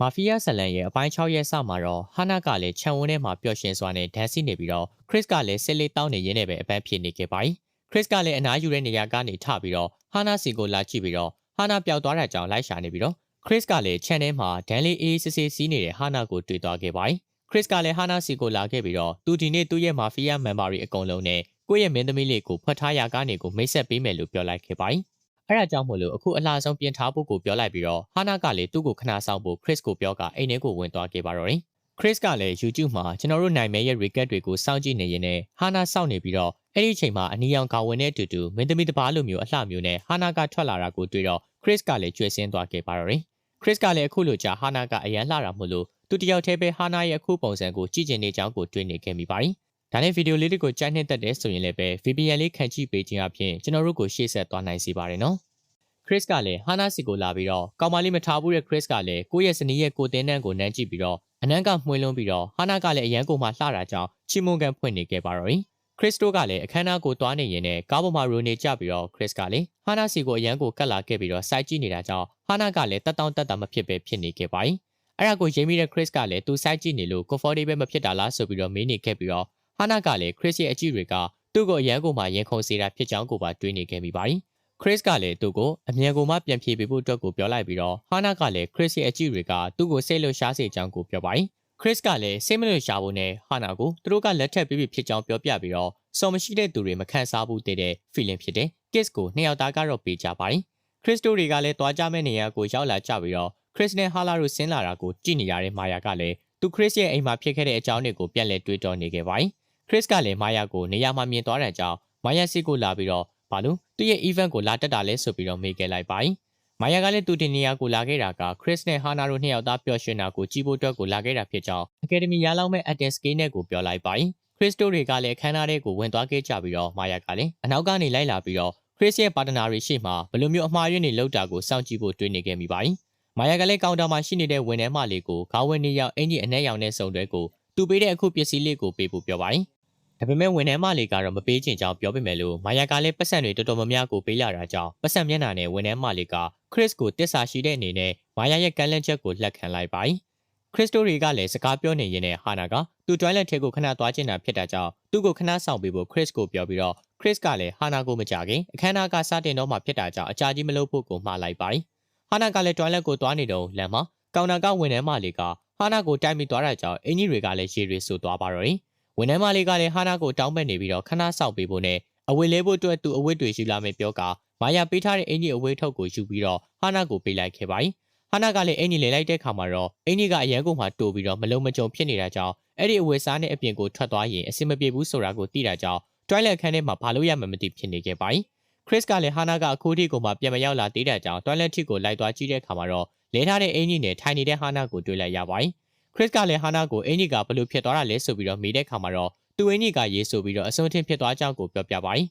မာဖီးယားဇလန်ရဲ့အပိုင်း6ရဲ့စမှာတော့ဟာနာကလည်းခြံဝန်းထဲမှာပျော်ရွှင်စွာနဲ့ဒန်စီနေပြီးတော့ခရစ်ကလည်းစစ်လေးတောင်းနေရင်းနဲ့ပဲအပန်းဖြေနေခဲ့ပါ යි ခရစ်ကလည်းအနားယူတဲ့နေရာကနေထပြီးတော့ဟာနာစီကိုလာကြည့်ပြီးတော့ဟာနာပျောက်သွားတာကြောင့်လိုက်ရှာနေပြီးတော့ခရစ်ကလည်းခြံထဲမှာဒန်လေးအေးစစ်စစ်စီးနေတဲ့ဟာနာကိုတွေ့သွားခဲ့ပါ යි ခရစ်ကလည်းဟာနာစီကိုလာခဲ့ပြီးတော့သူဒီနေ့သူ့ရဲ့မာဖီးယားမန်ဘာတွေအကုန်လုံးနဲ့ကိုယ့်ရဲ့မင်းသမီးလေးကိုဖွက်ထားရာကနေကိုမိတ်ဆက်ပေးမယ်လို့ပြောလိုက်ခဲ့ပါ යි အဲ့ဒါကြောင့်မို့လို့အခုအလှဆုံးပြင်ထားဖို့ကိုပြောလိုက်ပြီးတော့ဟာနာကလည်းသူ့ကိုခဏဆောင်ဖို့ခရစ်ကိုပြောကအိမ်ထဲကိုဝင်သွားခဲ့ပါတော့တယ်ခရစ်ကလည်း YouTube မှာကျွန်တော်တို့နိုင်မဲရဲ့ record တွေကိုစောင့်ကြည့်နေရင်းနဲ့ဟာနာစောင့်နေပြီးတော့အဲ့ဒီအချိန်မှာအနီရောင်ကောင်ဝင်တဲ့အတူတူမင်းသမီးတစ်ပါးလိုမျိုးအလှမျိုးနဲ့ဟာနာကထွက်လာတာကိုတွေ့တော့ခရစ်ကလည်းကျွေးစင်းသွားခဲ့ပါတော့တယ်ခရစ်ကလည်းအခုလိုကြာဟာနာကအရန်လှတာမို့လို့သူတယောက်တည်းပဲဟာနာရဲ့အခုပုံစံကိုကြည့်ကျင်နေကြောင်းကိုတွေ့နေခဲ့မိပါတယ်ဒါနဲ့ဗီဒီယိုလေးတွေကိုကြိုက်နှစ်သက်တဲ့ဆိုရင်လည်းပဲ VPN လေးခံကြည့်ပေးခြင်းအပြင်ကျွန်တော်တို့ကိုရှေ့ဆက်သွားနိုင်စေပါတယ်နော်ခရစ်ကလည်းဟာနာစီကိုလာပြီးတော့ကောင်မလေးမထားဘူးတဲ့ခရစ်ကလည်းကိုယ့်ရဲ့ဇနီးရဲ့ကိုတင်းနှံကိုနမ်းကြည့်ပြီးတော့အနံ့ကမှွှေးလွန်းပြီးတော့ဟာနာကလည်းအရန်ကိုမှလှတာကြောင့်ချီမွန်ကန်ဖွင့်နေခဲ့ပါတော့တယ်ခရစ်တိုကလည်းအခမ်းအနားကိုသွားနေရင်နဲ့ကားပေါ်မှာရိုနေကြပြီးတော့ခရစ်ကလည်းဟာနာစီကိုအရန်ကိုကတ်လာခဲ့ပြီးတော့စိုက်ကြည့်နေတာကြောင့်ဟာနာကလည်းတက်တောင့်တက်တာမဖြစ်ပဲဖြစ်နေခဲ့ပါ යි အဲ့ဒါကိုရိပ်မိတဲ့ခရစ်ကလည်းသူစိုက်ကြည့်နေလို့ comfortable မဖြစ်တာလားဆိုပြီးတော့မေးနေခဲ့ပြီးတော့ဟာနာကလည်းခရစ်ရဲ့အကြည့်တွေကသူ့ကိုအရန်ကိုမှရင်ခုန်စေတာဖြစ်ကြောင်းကိုပါတွေးနေခဲ့မိပါ යිခရစ်ကလည်းသူ့ကိုအမြန်ကိုမှပြန်ဖြေပေးဖို့အတွက်ကိုပြောလိုက်ပြီးတော့ဟာနာကလည်းခရစ်ရဲ့အကြည့်တွေကသူ့ကိုစိတ်လှုပ်ရှားစေကြောင်းကိုပြောပါ යි ခရစ်ကလည်းစိတ်မလွတ်ရှာဖို့နဲ့ဟာနာကိုသူတို့ကလက်ထပ်ပြီးဖြစ်ကြောင်းပြောပြပြီးတော့စော်မရှိတဲ့သူတွေမခံစားဘူးတဲ့ feeling ဖြစ်တဲ့ kiss ကိုနှစ်ယောက်သားကတော့ပေးကြပါ යි ခရစ်တို့တွေကလည်းတွားကြမဲ့နေရာကိုရောက်လာကြပြီးတော့ခရစ်နဲ့ဟာလာတို့ဆင်းလာတာကိုကြည့်နေရတဲ့မာယာကလည်းသူခရစ်ရဲ့အိမ်မှာဖြစ်ခဲ့တဲ့အကြောင်းတွေကိုပြန်လည်တွေးတောနေခဲ့ပါ යි ခရစ်ကလည်းမာယာကိုနေရာမှာမြင်သွားတဲ့ကြောင့်မာယာစီကိုလာပြီးတော့ဘာလို့သူ့ရဲ့ event ကိုလာတက်တာလဲဆိုပြီးတော့မေးခဲ့လိုက်ပါ යි မာယာကလည်းသူတင်နေရာကိုလာခဲ့တာကခရစ်နဲ့ဟာနာတို့နှစ်ယောက်သားပျော်ရွှင်တာကိုကြည့်ဖို့အတွက်ကိုလာခဲ့တာဖြစ်ကြောင်းအကယ်ဒမီရလောက်မဲ့ acting skill နဲ့ကိုပြောလိုက်ပါ යි ခရစ်တို့တွေကလည်းခန်းသားတွေကိုဝင်သွားခဲ့ကြပြီးတော့မာယာကလည်းအနောက်ကနေလိုက်လာပြီးတော့ခရစ်ရဲ့ပါတနာတွေရှေ့မှာဘယ်လိုမျိုးအမှားယွင်းတွေလောက်တာကိုစောင့်ကြည့်ဖို့တွေးနေခဲ့မိပါ යි မာယာကလည်းကောင်တာမှာရှိနေတဲ့ဝန်ထဲမလေးကိုခေါင်းဝင်းနေရောက်အင်ကြီးအနက်ရောင်နဲ့စုံတွဲကိုသူပေးတဲ့အခုပစ္စည်းလေးကိုပေးဖို့ပြောပါ යි ဒါပေမဲ့ဝန်ထဲမလေးကတော့မပေးချင်ကြောင်းပြောပေမဲ့လို့မာယာကလည်းပတ်စံတွေတော်တော်များများကိုပေးလာတာကြောင့်ပတ်စံမျက်နှာနဲ့ဝန်ထဲမလေးကခရစ်ကိုတစ္ဆာရှိတဲ့အနေနဲ့မာယာရဲ့ကမ်းလှမ်းချက်ကိုလက်ခံလိုက်ပါ යි ခရစ်တိုတွေကလည်းစကားပြောနေရင်းနဲ့ဟာနာကသူ့ toilet ထဲကိုခဏသွားချင်တာဖြစ်တာကြောင့်သူ့ကိုခဏဆောင်ပေးဖို့ခရစ်ကိုပြောပြီးတော့ခရစ်ကလည်းဟာနာကိုမကြခင်အခမ်းအနားကစတင်တော့မှဖြစ်တာကြောင့်အကြာကြီးမလုပ်ဖို့ကိုမှားလိုက်ပါ යි ဟာနာကလည်း toilet ကိုသွားနေတော့လမ်းမှာကောင်တာကဝန်ထဲမလေးကဟာနာကိုတိုက်မိသွားတာကြောင့်အင်ကြီးတွေကလည်းရေတွေဆူသွားပါတော့တယ်ဝန်ထဲမလေးကလည်းဟာနာကိုတောင်းပန်နေပြီးတော့ခဏဆောင်ပေးဖို့နဲ့အဝတ်လဲဖို့အတွက်သူအဝတ်တွေယူလာမယ်ပြောကမာယာပေးထားတဲ့အင်ကြီးအဝတ်ထုတ်ကိုယူပြီးတော့ဟာနာကိုပေးလိုက်ခဲ့ပါ යි ဟာနာကလည်းအင်ကြီးလဲလိုက်တဲ့ခါမှာတော့အင်ကြီးကအရန်ကုန်မှတိုးပြီးတော့မလုံးမကြုံဖြစ်နေတာကြောင့်အဲ့ဒီအဝတ်စားနဲ့အပြင်ကိုထွက်သွားရင်အဆင်မပြေဘူးဆိုတာကိုသိတာကြောင့် toilet ခန်းထဲမှာဘာလို့ရမှမသိဖြစ်နေခဲ့ပါ යි ခရစ်ကလည်းဟာနာကအခုထိကိုမှပြန်မရောက်လာသေးတဲ့ကြောင့် toilet ထိကိုလိုက်သွားကြည့်တဲ့ခါမှာတော့လဲထားတဲ့အင်ကြီးနဲ့ထိုင်နေတဲ့ဟာနာကိုတွေ့လိုက်ရပါ යි ခရစ်ကလည်းဟာနာကိုအင်ကြီးကဘလို့ဖြစ်သွားတာလဲဆိုပြီးတော့မေးတဲ့ခါမှာတော့သူအင်ကြီးကရေးဆိုပြီးတော့အစွန်းထင်းဖြစ်သွားကြောင်းကိုပြောပြပါ යි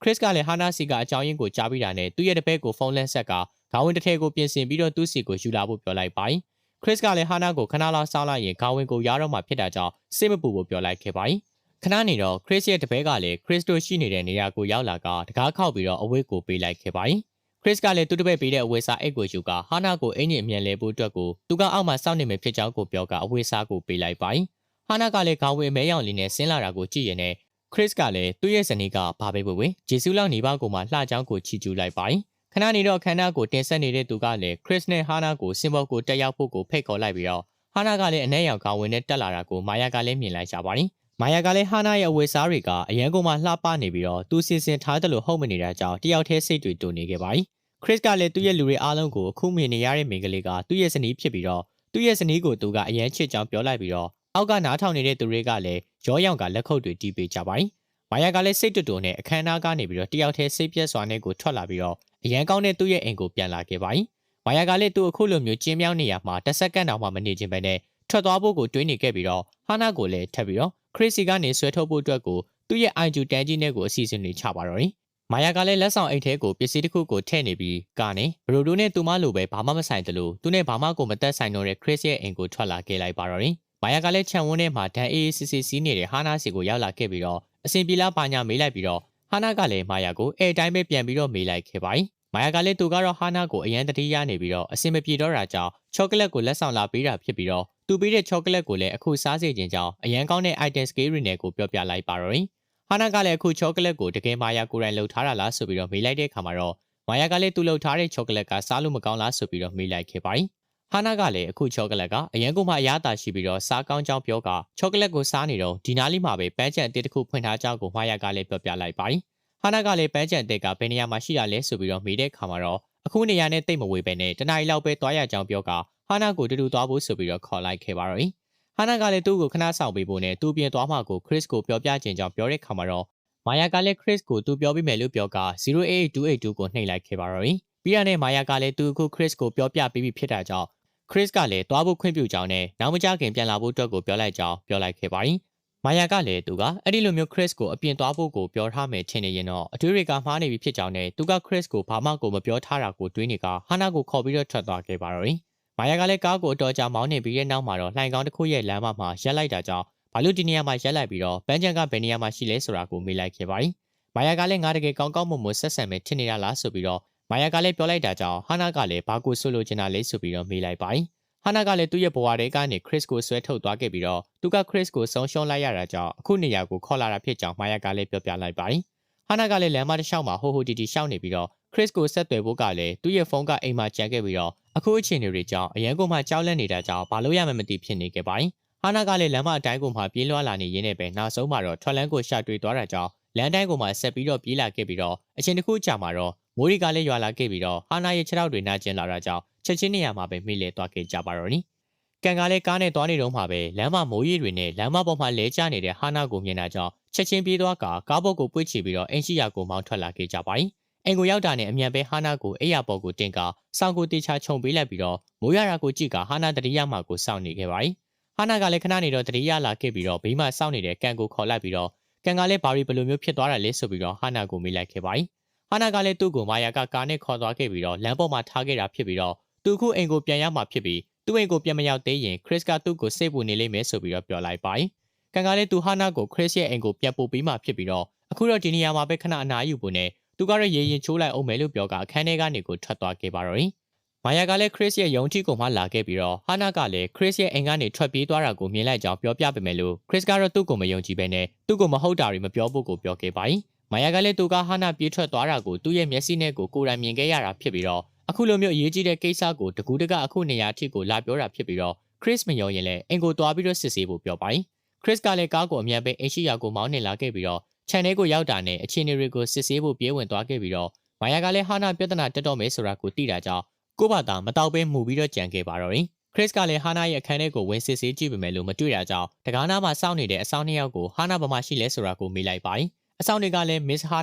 ခရစ်ကလည်းဟာနာစီကအကြောင်းရင်းကိုကြားပြီးတာနဲ့သူ့ရဲ့တပည့်ကိုဖုန်းလန်းဆက်ကခေါင်းဝင်တစ်ထည်ကိုပြင်ဆင်ပြီးတော့သူ့စီကိုယူလာဖို့ပြောလိုက်ပါ යි ခရစ်ကလည်းဟာနာကိုခဏလောက်စောင့်လိုက်ရင်ခေါင်းဝင်ကိုရတော့မှဖြစ်တာကြောင့်စိတ်မပူဖို့ပြောလိုက်ခဲ့ပါ යි ခဏနေတော့ခရစ်ရဲ့တပည့်ကလည်းခရစ်တို့ရှိနေတဲ့နေရာကိုရောက်လာကတကားခောက်ပြီးတော့အဝတ်ကိုပေးလိုက်ခဲ့ပါ යි ခရစ်ကလည်းသူ့တပည့်ပေးတဲ့အဝတ်စားအိတ်ကိုယူကဟာနာကိုအင်ကြီးအမြန်လဲဖို့အတွက်ကိုသူကအောက်မှာစောင့်နေမယ်ဖြစ်ကြောင်းကိုပြောကအဝတ်စားကိုပေးလိုက်ပါ යි ဟာနာကလည်းခေါင်းဝင်မဲရောင်လေးနဲ့ဆင်းလာတာကိုကြည့်ရင်နဲ့ခရစ်ကလည်းသူ့ရဲ့ဇနီးကဘာပဲဝေဂျေဆုလောက်နေပါကိုမှလှချောင်းကိုချီကျူးလိုက်ပါ යි ခဏနေတော့ခန္ဓာကိုတင်ဆက်နေတဲ့သူကလည်းခရစ်နဲ့ဟာနာကိုစင်ဘောကိုတက်ရောက်ဖို့ကိုဖိတ်ခေါ်လိုက်ပြီးတော့ဟာနာကလည်းအနက်ရောင်ခေါင်းဝင်နဲ့တက်လာတာကိုမာယာကလည်းမြင်လိုက်ကြပါ යි မာယာကလည်းဟာနာရဲ့အဝတ်စားတွေကအရန်ကုန်မှလှပနေပြီးတော့သူစီစဉ်ထားတယ်လို့ဟုတ်မနေတာကြောင့်တယောက်တည်းစိတ်တွေတူနေခဲ့ပါ යි ခရစ်ကလည်းသူ့ရဲ့လူတွေအားလုံးကိုအခုမြင်နေရတဲ့မိန်းကလေးကသူ့ရဲ့ဇနီးဖြစ်ပြီးတော့သူ့ရဲ့ဇနီးကိုသူကအရန်ချစ်ကြောင်းပြောလိုက်ပြီးတော့အောက်ကနားထောင်နေတဲ့သူတွေကလည်းရောရောင်ကလက်ခုပ်တွေတီးပေးကြပါ යි မာယာကလည်းစိတ်တူတူနဲ့အခမ်းအနားကနေပြီးတော့တယောက်တည်းစိတ်ပြက်စွာနဲ့ကိုထွက်လာပြီးတော့အရန်ကောင်းတဲ့သူ့ရဲ့အိမ်ကိုပြန်လာခဲ့ပါ යි မာယာကလည်းသူ့အခုလိုမျိုးကျင်းမြောင်းနေရမှာတစ်စက္ကန့်တောင်မှမနေခြင်းပဲနဲ့ထွက်သွားဖို့ကိုတွေးနေခဲ့ပြီးတော့ဟာနာကိုလည်းထပ်ပြီးတော့ခရစ်စီကနေဆွဲထုတ်ဖို့အတွက်ကိုသူ့ရဲ့ IQ တန်းကြီးနဲ့ကိုအစီအစဉ်တွေချပါတော့တယ်မာယာကလည်းလက်ဆောင်အိတ်ထဲကိုပစ္စည်းတစ်ခုကိုထည့်နေပြီးကနေဘရိုဒိုနဲ့သူမလိုပဲဘာမှမဆိုင်တယ်လို့သူနဲ့ဘာမှကိုမသက်ဆိုင်တော့တဲ့ခရစ်ရဲ့အိမ်ကိုထွက်လာခဲ့လိုက်ပါတော့တယ်မာယာကလည်းခြံဝန်းထဲမှာဒန်အေးစစ်စစ်စီးနေတဲ့ဟာနာစီကိုရောက်လာခဲ့ပြီးတော့အစင်ပြေလားပါညာမေးလိုက်ပြီးတော့ဟာနာကလည်းမာယာကိုအဲ့အတိုင်းပဲပြန်ပြီးတော့မေးလိုက်ခဲ့ပါ යි မာယာကလည်းသူကတော့ဟာနာကိုအရန်တတိယနေပြီးတော့အစင်မပြေတော့တာကြောင့်ချ ချောကလက်ကိုလက်ဆောင်လာပေးတာဖြစ်ပြီးတော့သူပေးတဲ့ချောကလက်ကိုလည်းအခုစားစေခြင်းကြောင့်အရန်ကောင်းတဲ့ item scale တွေနဲ့ကိုပြောပြလိုက်ပါတော့တယ်။ဟာနာကလည်းအခုချောကလက်ကိုတကယ်မာယာကိုယ်တိုင်လှုပ်ထားတာလားဆိုပြီးတော့မေးလိုက်တဲ့အခါမှာတော့မာယာကလည်းသူလှုပ်ထားတဲ့ချောကလက်ကစားလို့မကောင်းလားဆိုပြီးတော့မေးလိုက်ခဲ့ပါတယ်။ဟာနာကလည်းအခုချောကလက်ကအရန်ကိုမှအရသာရှိပြီးတော့စားကောင်းကြောင်းပြောကချောကလက်ကိုစားနေတော့ဒီနားလေးမှာပဲပန်းချံအတစ်တစ်ခုဖွင့်ထားကြောင်းကိုမာယာကလည်းပြောပြလိုက်ပါတယ်။ဟာနာကလည်းပန်းချံအတစ်ကဘယ်နေရာမှာရှိရလဲဆိုပြီးတော့မေးတဲ့အခါမှာတော့အခုနေရာနဲ့တိတ်မဝေးပဲနဲ့တနအီလောက်ပဲသွားရကြောင်းပြောကဟာနာကိုတူတူသွားဖို့ဆိုပြီးတော့ခေါ်လိုက်ခဲ့ပါတော့။ဟာနာကလည်းသူ့ကိုခဏဆောင်ပေးဖို့နဲ့သူ့ပြင်သွားမှကိုခရစ်ကိုပြောပြခြင်းကြောင့်ပြောတဲ့အခါမှာတော့မာယာကလည်းခရစ်ကိုသူပြောပြမယ်လို့ပြောက08282ကိုနှိပ်လိုက်ခဲ့ပါတော့။ပြီးရတဲ့မာယာကလည်းသူအခုခရစ်ကိုပြောပြပြီးပြီဖြစ်တာကြောင့်ခရစ်ကလည်းသွားဖို့ခွင့်ပြုကြောင်းနဲ့နောက်မကြခင်ပြန်လာဖို့အတွက်ကိုပြောလိုက်ကြောင်းပြောလိုက်ခဲ့ပါတယ်။မာယာကလည်းသူကအဲ့ဒီလိုမျိုးခရစ်ကိုအပြင်သွားဖို့ကိုပြောထားမယ်ထင်နေရင်တော့အထွေတွေကမှားနေပြီဖြစ်ကြောင်းနဲ့သူကခရစ်ကိုဘာမှကိုမပြောထားတာကိုတွေးနေကဟာနာကိုခေါ်ပြီးတော့ထွက်သွားခဲ့ပါတော့။မာယာကလည်းကားကိုအတော်ကြာမောင်းနေပြီးတဲ့နောက်မှာတော့လှိုင်ကောင်းတစ်ခုရဲ့လမ်းမမှာရက်လိုက်တာကြောင့်ဘာလို့ဒီနေရာမှာရက်လိုက်ပြီးတော့ပန်းချံကဘယ်နေရာမှာရှိလဲဆိုတာကိုမေးလိုက်ခဲ့ပါတယ်။မာယာကလည်းငါတကယ်ကောင်းကောင်းမွန်မွန်ဆက်ဆံမယ်ထင်နေတာလားဆိုပြီးတော့မာယာကလည်းပြောလိုက်တာကြောင့်ဟာနာကလည်းဘာကိုဆိုလိုချင်တာလဲဆိုပြီးတော့မေးလိုက်ပါတယ်။ဟာနာကလည်းသူ့ရဲ့ဘဝထဲကနေခရစ်ကိုဆွဲထုတ်သွားခဲ့ပြီးတော့သူကခရစ်ကိုဆုံးရှုံးလိုက်ရတာကြောင့်အခုနေရာကိုခေါ်လာတာဖြစ်ကြောင်းမာယာကလည်းပြောပြလိုက်ပါတယ်။ဟာနာကလည်းလမ်းမတစ်လျှောက်မှာဟိုဟိုတီတီရှောက်နေပြီးတော့ခရစ်ကိုဆက်သွယ်ဖို့ကလည်းသူ့ရဲ့ဖုန်းကအိမ်မှာကျန်ခဲ့ပြီးတော့အခုအချိန်တွေကြောင့်အရန်ကိုမှကြောက်လန့်နေတာကြောင့်ဘာလို့ရမှမသိဖြစ်နေခဲ့ပါတယ်။ဟာနာကလည်းလမ်းမအတိုင်းကိုမှပြေးလွှားလာနေရင်းနဲ့ပဲနောက်ဆုံးမှာတော့ထွက်လန်းကိုရှာတွေ့သွားတာကြောင့်လမ်းတိုင်းကိုမှဆက်ပြီးတော့ပြေးလာခဲ့ပြီးတော့အချိန်တစ်ခုကြာမှာတော့မိုးရီကလည်းရွာလာခဲ့ပြီးတော့ဟာနာရဲ့ခြေထောက်တွေနာကျင်လာတာကြောင့်ချက်ချင်းနေရာမှာပဲမိလဲသွားခဲ့ကြပါတော့နိ။ကန်ကလည်းကားနဲ့သွားနေတော့မှပဲလမ်းမမိုးရီတွေနဲ့လမ်းမပေါ်မှာလဲကျနေတဲ့ဟာနာကိုမြင်တာကြောင့်ချက်ချင်းပြေးသွားကာကားပေါ်ကိုပွေ့ချပြီးတော့အင်ရှိယာကိုမောင်းထွက်လာခဲ့ကြပါ၏။အိမ်ကိုရောက်တာနဲ့အမြန်ပဲဟာနာကိုအိယာပေါ်ကိုတင်ကာစောင်းကိုတေချာခြုံပေးလိုက်ပြီးတော့မိုးရတာကိုကြည့်ကာဟာနာတတိယမှကိုစောင့်နေခဲ့ပါ၏။ဟာနာကလည်းခဏနေတော့တတိယလာခဲ့ပြီးတော့ဘေးမှာစောင့်နေတဲ့ကန်ကိုခေါ်လိုက်ပြီးတော့ကန်ကလည်းဘာရီဘလိုမျိုးဖြစ်သွားတာလဲဆိုပြီးတော့ဟာနာကိုမေးလိုက်ခဲ့ပါ၏။ဟာနာကလည်းသူ့ကိုမာယာကကားနဲ့ခေါ်သွားခဲ့ပြီးတော့လမ်းပေါ်မှာထားခဲ့တာဖြစ်ပြီးတော့သူခုအိမ်ကိုပြန်ရမှာဖြစ်ပြီးသူ့အိမ်ကိုပြန်မရောက်သေးရင်ခရစ်ကသူ့ကိုစိတ်ပူနေလိမ့်မယ်ဆိုပြီးတော့ပြောလိုက်ပါ၏။ကန်ကလည်းသူဟာနာကိုခရစ်ရဲ့အိမ်ကိုပြန်ပို့ပြီးမှဖြစ်ပြီးတော့အခုတော့ဒီနေရာမှာပဲခဏအနားယူဖို့နဲ့သူကတော့ရေရင်ချိုးလိုက်အောင်မယ်လို့ပြောကအခန်းထဲကနေကိုထွက်သွားခဲ့ပါတော့၏။မာယာကလည်းခရစ်ရဲ့ယုံကြည်ကိုမှလာခဲ့ပြီးတော့ဟာနာကလည်းခရစ်ရဲ့အိမ်ကနေထွက်ပြေးသွားတာကိုမြင်လိုက်ကြောင်းပြောပြပေမဲ့လို့ခရစ်ကတော့သူ့ကိုမယုံကြည်ဘဲနဲ့သူ့ကိုမဟုတ်တာတွေမပြောဖို့ကိုပြောခဲ့ပါ၏။မာယာကလည်းသူကဟာနာပြေးထွက်သွားတာကိုသူ့ရဲ့မျက်စိနဲ့ကိုယ်တိုင်မြင်ခဲ့ရတာဖြစ်ပြီးတော့အခုလိုမျိုးအရေးကြီးတဲ့ကိစ္စကိုတကူတကအခုနေရာထိကိုလာပြောတာဖြစ်ပြီးတော့ခရစ်မယုံရင်လည်းအိမ်ကိုသွားပြီးတော့စစ်ဆေးဖို့ပြောပါ၏။ခရစ်ကလည်းကားကိုအမြန်ပဲအင်ရှိယာကိုမောင်းနေလာခဲ့ပြီးတော့ခြံထဲကိုရောက်တာနဲ့အခြေအနေတွေကိုစစ်ဆေးဖို့ပြေးဝင်သွားခဲ့ပြီးတော့မာယာကလည်းဟာနာပြဿနာတက်တော့မယ်ဆိုတာကိုသိတာကြောင့်ကိုဘာသာမတောက်ပဲမှုပြီးတော့ကြံခဲ့ပါတော့တယ်။ခရစ်ကလည်းဟာနာရဲ့အခန်းထဲကိုဝင်စစ်ဆေးကြည့်ပေမဲ့လို့မတွေ့တာကြောင့်တကားနာမှာစောင့်နေတဲ့အဆောင်နှစ်ယောက်ကိုဟာနာဘာမှရှိလဲဆိုတာကိုမေးလိုက်ပါ၏။အဆောင်တွေကလည်းမစ္စဟာ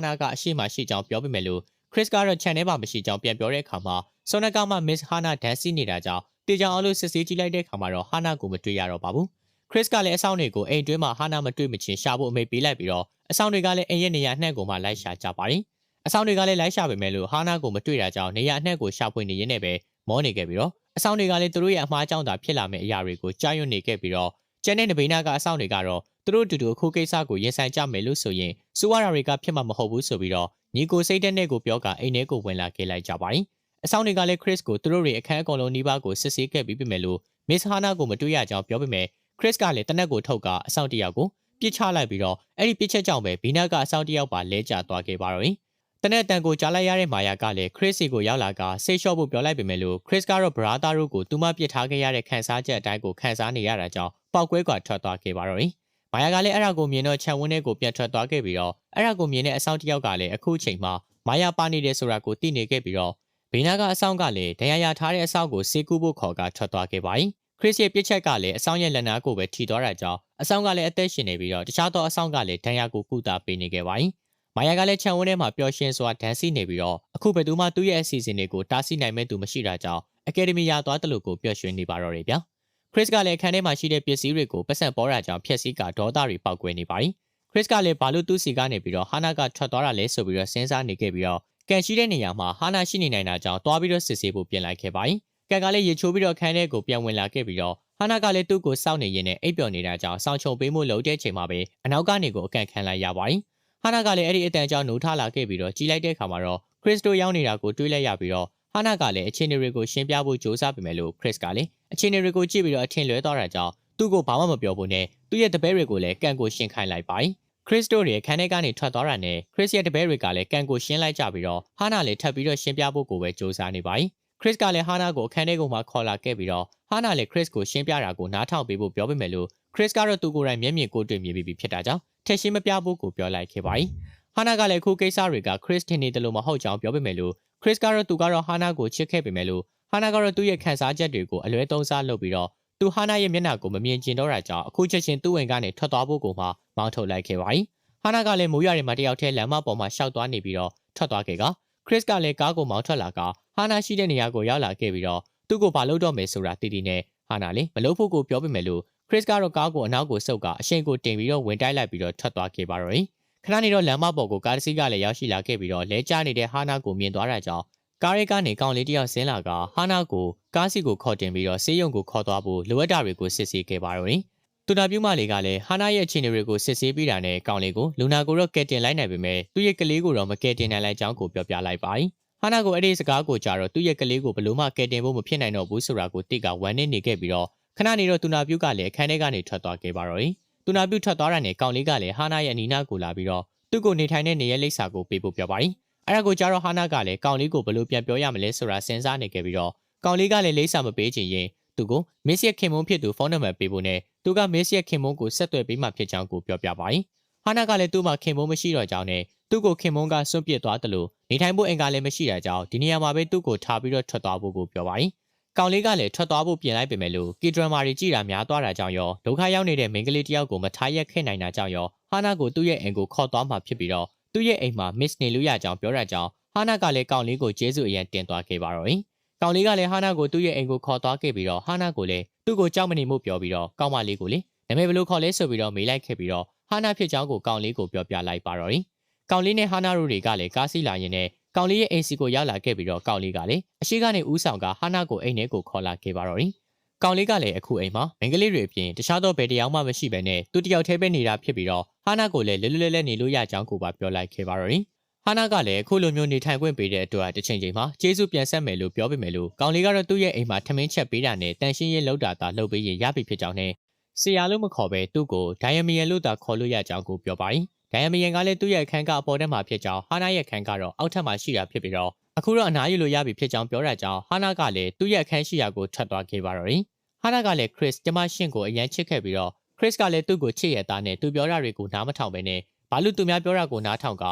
နာကအရှိမရှိကြောင်းပြောပေမဲ့လို့ခရစ်ကတော့ခြံထဲမှာမရှိကြောင်းပြန်ပြောတဲ့အခါမှာဆောနကမှမစ္စဟာနာဒန်စီနေတာကြောင့်တေချာအောင်လို့စစ်ဆေးကြည့်လိုက်တဲ့အခါမှာတော့ဟာနာကိုမတွေ့ရတော့ပါဘူး။ခရစ်ကလည်းအဆောင်တွေကိုအိမ်တွင်းမှာဟာနာမတွေ့မချင်းရှာဖို့အမိန့်ပေးလိုက်ပြီးတော့အဆောင်တွေကလည်းအိမ်ရဲ့နေရာနှံ့ကိုမှလိုက်ရှာကြပါ၏။အဆောင်တွေကလည်းလိုက်ရှာပေမဲ့လို့ဟာနာကိုမတွေ့တာကြောင့်နေရာအနှံ့ကိုရှာဖွေနေရင်းနဲ့ပဲမောနေခဲ့ပြီးတော့အဆောင်တွေကလည်းသူတို့ရဲ့အမှားကြောင့်သာဖြစ်လာမယ့်အရာတွေကိုကြားရွံ့နေခဲ့ပြီးတော့ကျန်တဲ့နဘေးနာကအဆောင်တွေကတော့သူတို့တူတူအခုကိစ္စကိုရင်ဆိုင်ကြမယ်လို့ဆိုရင်စူဝါရာတွေကဖြစ်မှာမဟုတ်ဘူးဆိုပြီးတော့ညီကိုစိတ်တဲ့နဲ့ကိုပြောကအိမ်ထဲကိုဝင်လာခဲ့လိုက်ကြပါ၏။အဆောင်တွေကလည်းခရစ်ကိုသူတို့တွေအခန်းအကုန်လုံးနှီးပါးကိုစစ်ဆေးခဲ့ပြီးပြီမဲ့လို့မစ္စဟာနာကိုမတွေ့ရကြောင်းပြောပေမဲ့ခရစ်ကလည်းတနက်ကိုထုတ်ကအဆောင်တယောက်ကိုပြစ်ချလိုက်ပြီးတော့အဲ့ဒီပြစ်ချက်ကြောင့်ပဲဘီနာကအဆောင်တယောက်ပါလဲကျသွားခဲ့ပါတော့၏။တနက်တန်ကိုကြားလိုက်ရတဲ့မာယာကလည်းခရစ်စီကိုရောက်လာကဆေးလျှော့ဖို့ပြောလိုက်ပေမဲ့လို့ခရစ်ကတော့ဘရာသာတို့ကိုသူမပြစ်ထားခဲ့ရတဲ့ခန်းစားချက်အတိုင်းကိုခန်းစားနေရတာကြောင့်ပောက်ကွဲကွာထွက်သွားခဲ့ပါတော့၏။မာယာကလည်းအဲ့ဒါကိုမြင်တော့ခြံဝင်းထဲကိုပြန်ထွက်သွားခဲ့ပြီးတော့အဲ့ဒါကိုမြင်တဲ့အဆောင်တယောက်ကလည်းအခုချိန်မှာမာယာပါနေတယ်ဆိုတာကိုသိနေခဲ့ပြီးတော့ဘီနာကအဆောင်ကလည်းဒဏ်ရာရထားတဲ့အဆောင်ကိုဆေးကူးဖို့ခေါ်ကထွက်သွားခဲ့ပါ၏။ခရစ်ရဲ့ပြစ်ချက်ကလည်းအဆောင်ရဲ့လက်နာကိုပဲထိသွားတာကြောင့်အဆောင်ကလည်းအသက်ရှင်နေပြီးတော့တခြားသောအဆောင်ကလည်းဒဏ်ရာကိုကုသပေးနေခဲ့ပါ၏။မာယာကလည်းခြံဝန်းထဲမှာပျော်ရွှင်စွာဒန်စီနေပြီးတော့အခုဘယ်သူမှသူ့ရဲ့အစီအစဉ်တွေကိုတားဆီးနိုင်မဲ့သူမရှိတာကြောင့်အကယ်ဒမီရသွားတယ်လို့ကိုပျော်ရွှင်နေပါတော့တယ်ဗျာ။ခရစ်ကလည်းအခန်းထဲမှာရှိတဲ့ပစ္စည်းတွေကိုပတ်စံပေါ်တာကြောင့်ဖျက်ဆီးကဒေါသတွေပေါက်ကွဲနေပါ၏။ခရစ်ကလည်းဘာလို့သူ့စီကနေပြီးတော့ဟာနာကထွက်သွားတာလဲဆိုပြီးတော့စဉ်းစားနေခဲ့ပြီးတော့ကန်ရှိတဲ့နေရာမှာဟာနာရှိနေနိုင်တာကြောင့်တွားပြီးတော့စစ်ဆေးဖို့ပြင်လိုက်ခဲ့ပါ၏။ကန်ကလည်းရေချိုးပြီးတော့အခန်းထဲကိုပြန်ဝင်လာခဲ့ပြီးတော့ဟာနာကလည်းသူ့ကိုစောင့်နေရင်းနဲ့အိပ်ပျော်နေတာကြောင့်စောင့်ချုံပေးမှုလုပ်တဲ့ချိန်မှာပဲအနောက်ကနေကိုအကန်ခံလိုက်ရပါ၏။ဟာနာကလည်းအဲ့ဒီအတန်ကြောင့်နှိုးထလာခဲ့ပြီးတော့ကြီးလိုက်တဲ့အခါမှာတော့ခရစ်စတိုရောက်နေတာကိုတွေးလိုက်ရပြီးတော့ နာကလည်းအခြေအနေတွေကိုရှင်းပြဖို့ကြိုးစားပေမဲ့လို့ Chris ကလည်းအခြေအနေတွေကိုကြည့်ပြီးတော့အထင်လွဲသွားတာကြောင့်သူ့ကိုဘာမှမပြောဘူးနဲ့သူ့ရဲ့တပည့်တွေကိုလည်းကန်ကိုရှင်းခိုင်းလိုက်ပါတယ်။ Chris တို့ရဲ့ခန်းထဲကနေထွက်သွားတာနဲ့ Chris ရဲ့တပည့်တွေကလည်းကန်ကိုရှင်းလိုက်ကြပြီးတော့ဟာနာလည်းထပ်ပြီးတော့ရှင်းပြဖို့ကိုပဲကြိုးစားနေပါတယ်။ Chris ကလည်းဟာနာကိုအခန်းထဲကိုမှခေါ်လာခဲ့ပြီးတော့ဟာနာလည်း Chris ကိုရှင်းပြတာကိုနားထောင်ပေးဖို့ပြောပေမဲ့လို့ Chris ကတော့သူကိုယ်တိုင်မျက်မြင်ကိုတွေ့မြင်ပြီးဖြစ်တာကြောင့်ထက်ရှင်းမပြဖို့ကိုပြောလိုက်ခဲ့ပါတယ်။ဟာနာကလည်းအခုကိစ္စတွေက Chris ထင်နေတယ်လို့မဟုတ်ကြောင်းပြောပေမဲ့လို့ Chris ကတော့သူကတော့ဟာနာကိုချစ်ခဲ့ပေမဲ့လို့ဟာနာကတော့သူ့ရဲ့ခံစားချက်တွေကိုအလွဲသုံးစားလုပ်ပြီးတော့သူဟာနာရဲ့မျက်နှာကိုမမြင်ကျင်တော့တာကြောင့်အခုချက်ချင်းသူ့ဝင်ကနေထွက်သွားဖို့ကိုမှမောင်းထုတ်လိုက်ခဲ့ပါတယ်။ဟာနာကလည်းမိုးရွာတွေမှာတယောက်တည်းလမ်းမပေါ်မှာရှောက်သွားနေပြီးတော့ထွက်သွားခဲ့က Chris ကလည်းကားကိုမောင်းထွက်လာကဟာနာရှိတဲ့နေရာကိုရောက်လာခဲ့ပြီးတော့သူ့ကိုဘာလုပ်တော့မယ်ဆိုတာတည်တည်နဲ့ဟာနာလည်းမလုပ်ဖို့ကိုပြောပေမဲ့လို့ Chris ကတော့ကားကိုအနောက်ကိုဆုပ်ကအရှိန်ကိုတင်ပြီးတော့ဝင်တိုက်လိုက်ပြီးတော့ထွက်သွားခဲ့ပါတော့တယ်။ခဏနေတော့လမ်းမပေါ်ကိုကားတစ်စီးကလည်းရောက်ရှိလာခဲ့ပြီးတော့လဲကျနေတဲ့ဟာနာကိုမြင်သွားတာကြောင့်ကားရဲကနေကောင်လေးတယောက်ဆင်းလာကဟာနာကိုကားစီကိုခေါ်တင်ပြီးတော့ဆေးရုံကိုခေါ်သွားဖို့လိုအပ်တာတွေကိုစစ်ဆေးခဲ့ပါတော့တယ်။သူနာပြုမလေးကလည်းဟာနာရဲ့အခြေအနေတွေကိုစစ်ဆေးပြီးတာနဲ့ကောင်လေးကိုလူနာကိုတော့ကယ်တင်လိုက်နိုင်ပေမဲ့သူ့ရဲ့ကလေးကိုတော့မကယ်တင်နိုင်လိုက်ကြောင်းကိုပြောပြလိုက်ပါတယ်။ဟာနာကိုအဲ့ဒီစကားကိုကြားတော့သူ့ရဲ့ကလေးကိုဘလို့မှကယ်တင်ဖို့မဖြစ်နိုင်တော့ဘူးဆိုတာကိုတိကဝမ်းနေခဲ့ပြီးတော့ခဏနေတော့သူနာပြုကလည်းအခန်းထဲကနေထွက်သွားခဲ့ပါတော့တယ်။သူနာပြုထွက်သွားတာနဲ့ကောင်လေးကလည်းဟာနာရဲ့အနီးနားကိုလာပြီးတော့သူ့ကိုနေထိုင်တဲ့နေရာလိပ်စာကိုပေးဖို့ပြောပါတယ်။အဲ့ဒါကိုကြားတော့ဟာနာကလည်းကောင်လေးကိုဘလို့ပြန်ပြောရမလဲဆိုတာစဉ်းစားနေခဲ့ပြီးတော့ကောင်လေးကလည်းလိပ်စာမပေးချင်ရင်သူကိုမစ်ရဲ့ခင်မုန်းဖြစ်သူဖုန်းနံပါတ်ပေးဖို့နဲ့သူကမစ်ရဲ့ခင်မုန်းကိုဆက်သွယ်ပေးမှဖြစ်ကြောင်းကိုပြောပြပါတယ်။ဟာနာကလည်းသူ့မှာခင်မုန်းမရှိတော့ကြောင်းနဲ့သူ့ကိုခင်မုန်းကစွန့်ပစ်သွားတယ်လို့နေထိုင်ဖို့အင်္ဂါလည်းမရှိတာကြောင့်ဒီနေရာမှာပဲသူ့ကိုထားပြီးတော့ထွက်သွားဖို့ကိုပြောပါတယ်။ကောင်လေးကလည်းထွက်သွားဖို့ပြင်လိုက်ပေမဲ့လို့ကီဒရမာတွေကြည်တာများသွားတာကြောင့်ရောဒုက္ခရောက်နေတဲ့မိန်းကလေးတယောက်ကိုမထားရက်ခဲ့နိုင်တာကြောင့်ရောဟာနာကိုသူ့ရဲ့အိမ်ကိုခေါ်သွားမှဖြစ်ပြီးတော့သူ့ရဲ့အိမ်မှာမစ်နေလို့ရကြောင်းပြောတာကြောင့်ဟာနာကလည်းကောင်လေးကိုကျေးဇူးအရန်တင်သွားခဲ့ပါတော့တယ်။ကောင်လေးကလည်းဟာနာကိုသူ့ရဲ့အိမ်ကိုခေါ်သွားခဲ့ပြီးတော့ဟာနာကိုလည်းသူ့ကိုကြောက်မနေမှုပြောပြီးတော့ကောင်မလေးကိုလေနာမည်ဘယ်လိုခေါ်လဲဆိုပြီးတော့မေးလိုက်ခဲ့ပြီးတော့ဟာနာဖြစ်ကြောင်းကိုကောင်လေးကိုပြောပြလိုက်ပါတော့တယ်။ကောင်လေးနဲ့ဟာနာတို့တွေကလည်းကားစီးလာရင်နဲ့ကောင်လေးရဲ့အိမ်စီကိုရောက်လာခဲ့ပြီးတော့ကောင်လေးကလည်းအရှိကနေဦးဆောင်ကဟာနာကိုအိမ်ထဲကိုခေါ်လာခဲ့ပါတော့တယ်။ကောင်လေးကလည်းအခုအိမ်မှာမင်္ဂလိတွေအပြင်တခြားသောဘယ်တရားမှမရှိဘဲနဲ့သူတယောက်တည်းပဲနေတာဖြစ်ပြီးတော့ဟာနာကိုလည်းလွတ်လွတ်လပ်လပ်နေလို့ရကြောင်းကိုပါပြောလိုက်ခဲ့ပါတော့တယ်။ဟာနာကလည်းအခုလိုမျိုးနေထိုင်ခွင့်ပေးတဲ့အတွက်တစ်ချိန်ချိန်မှာကျေးဇူးပြန်ဆက်မယ်လို့ပြောပေမဲ့လို့ကောင်လေးကတော့သူ့ရဲ့အိမ်မှာထမင်းချက်ပေးတာနဲ့တန်ရှင်းရေးလောက်တာသာလှုပ်ပေးရင်ရပြီဖြစ်ကြောင်းနဲ့ဆရာလို့မခေါ်ပဲသူ့ကိုဒိုင်ယမီယန်လို့သာခေါ်လို့ရကြောင်းကိုပြောပါတယ်။ဒိုင်ယမီယန်ကလည်းသူ့ရဲ့အခန်းကအပေါ်ထဲမှာဖြစ်ကြောင်းဟာနာရဲ့အခန်းကတော့အောက်ထပ်မှာရှိတာဖြစ်ပြီးတော့အခုတော့အနားယူလို့ရပြီဖြစ်ကြောင်းပြောတာကြောင့်ဟာနာကလည်းသူ့ရဲ့အခန်းရှိရာကိုထွက်သွားခဲ့ပါတော့တယ်။ဟာနာကလည်း Chris ကျမရှင့်ကိုအရန်ချစ်ခဲ့ပြီးတော့ Chris ကလည်းသူ့ကိုချစ်ရတာနဲ့သူပြောတာတွေကိုနားမထောင်ပဲနဲ့ဘာလို့သူများပြောတာကိုနားထောင်က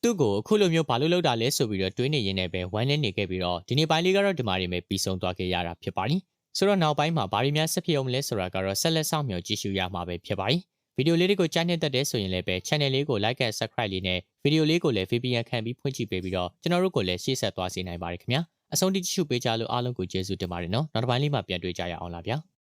သူ့ကိုအခုလိုမျိုးဘာလို့လုပ်တာလဲဆိုပြီးတော့တွေးနေရင်းနဲ့ပဲဝမ်းနေခဲ့ပြီးတော့ဒီနေ့ပိုင်းလေးကတော့ဒီမှာနေပဲပြီးဆုံးသွားခဲ့ရတာဖြစ်ပါတယ်။ဆိုတော့နောက်ပိုင်းမှာဘာတွေများဆက်ဖြစ်အောင်လဲဆိုတာကတော့ဆက်လက်ဆောင်မြော်ကြည့်ရှုရမှာပဲဖြစ်ပါတယ်။ဗီဒီယိုလေးတွေကိုကြားနှစ်သက်တဲ့ဆိုရင်လည်းပဲ channel လေးကို like and subscribe လေးနဲ့ဗီဒီယိုလေးကိုလည်း VPN ခံပြီးဖွင့်ကြည့်ပေးပြီးတော့ကျွန်တော်တို့ကိုလည်းရှေ့ဆက်သွားစေနိုင်ပါတယ်ခင်ဗျာ။အဆုံးထိကြည့်ရှုပေးကြလို့အားလုံးကိုကျေးဇူးတင်ပါတယ်နော်။နောက်တစ်ပိုင်းလေးမှာပြန်တွေ့ကြရအောင်လားဗျာ။